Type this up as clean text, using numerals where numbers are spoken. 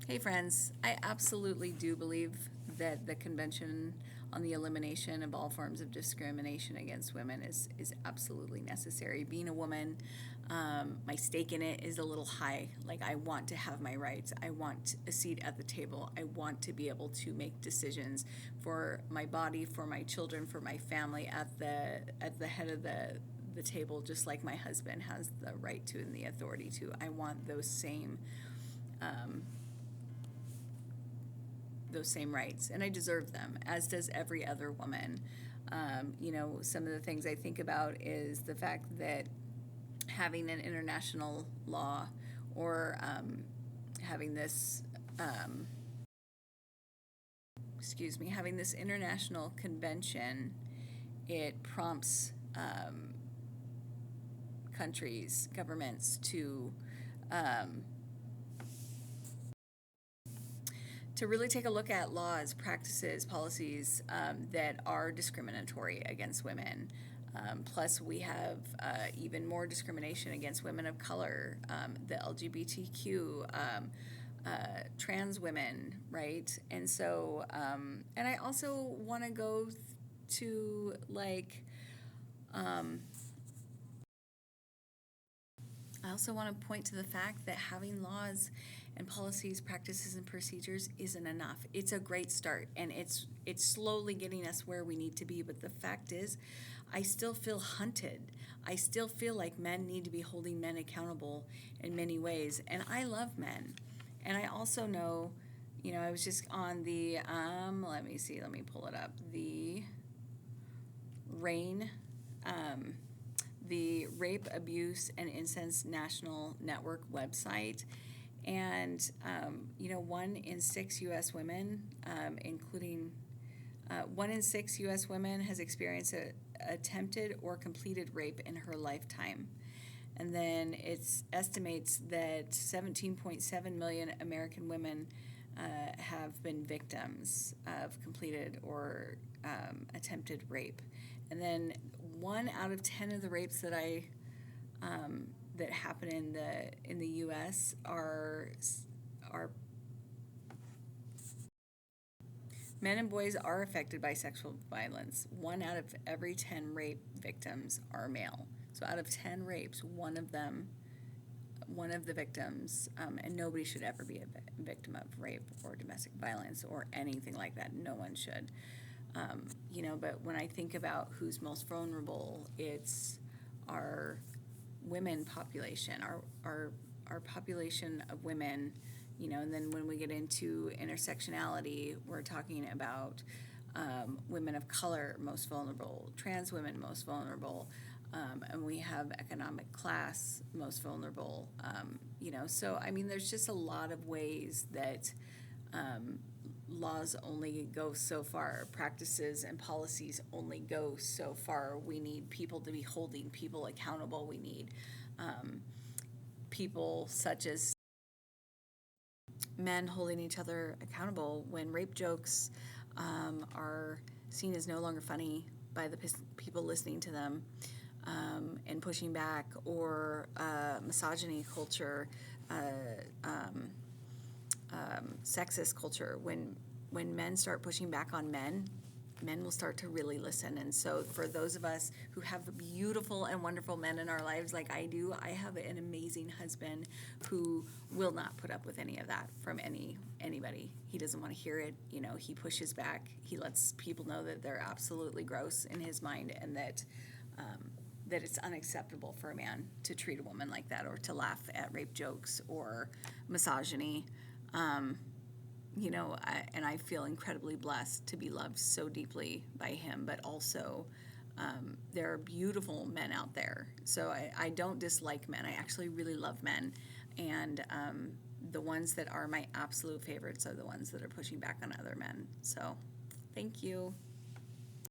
Hey friends, I absolutely do believe that the Convention on the Elimination of All Forms of Discrimination Against Women is absolutely necessary. Being a woman, my stake in it is a little high. Like, I want to have my rights. I want a seat at the table. I want to be able to make decisions for my body, for my children, for my family at the head of the table, just like my husband has the right to and the authority to. I want those same rights, and I deserve them, as does every other woman. Some of the things I think about is the fact that having an international law or having this, having this international convention, it prompts countries, governments to really take a look at laws, practices, policies that are discriminatory against women. Plus, we have even more discrimination against women of color, the LGBTQ, trans women, right? And so, and I also want to go to I also want to point to the fact that having laws and policies, practices, and procedures isn't enough. It's a great start, and it's slowly getting us where we need to be. But the fact is, I still feel hunted. I still feel like men need to be holding men accountable in many ways. And I love men. And I also know, I was just on the, let me pull it up, the RAIN, the Rape, Abuse, and Incest National Network website. And, 1 in 6 U.S. women, including 1 in 6 U.S. women has experienced attempted or completed rape in her lifetime. And then it estimates that 17.7 million American women have been victims of completed or attempted rape. And then 1 out of 10 of the rapes that that happen in the U.S. are men and boys are affected by sexual violence. 1 out of every 10 rape victims are male. So out of 10 rapes, one of the victims, and nobody should ever be a victim of rape or domestic violence or anything like that. No one should. But when I think about who's most vulnerable, it's our women population, our population of women, and then when we get into intersectionality, we're talking about women of color most vulnerable, trans women most vulnerable, and we have economic class most vulnerable, So, there's just a lot of ways that laws only go so far. Practices and policies only go so far. We need people to be holding people accountable. We need people such as men holding each other accountable when rape jokes are seen as no longer funny by the people listening to them, and pushing back, or misogyny culture, sexist culture. When men start pushing back on men will start to really listen. And so for those of us who have beautiful and wonderful men in our lives like I do, I have an amazing husband who will not put up with any of that from anybody. He doesn't want to hear it. He pushes back. He lets people know that they're absolutely gross in his mind, and that it's unacceptable for a man to treat a woman like that, or to laugh at rape jokes or misogyny. And I feel incredibly blessed to be loved so deeply by him, but also there are beautiful men out there. So I don't dislike men. I actually really love men. And the ones that are my absolute favorites are the ones that are pushing back on other men. So thank you.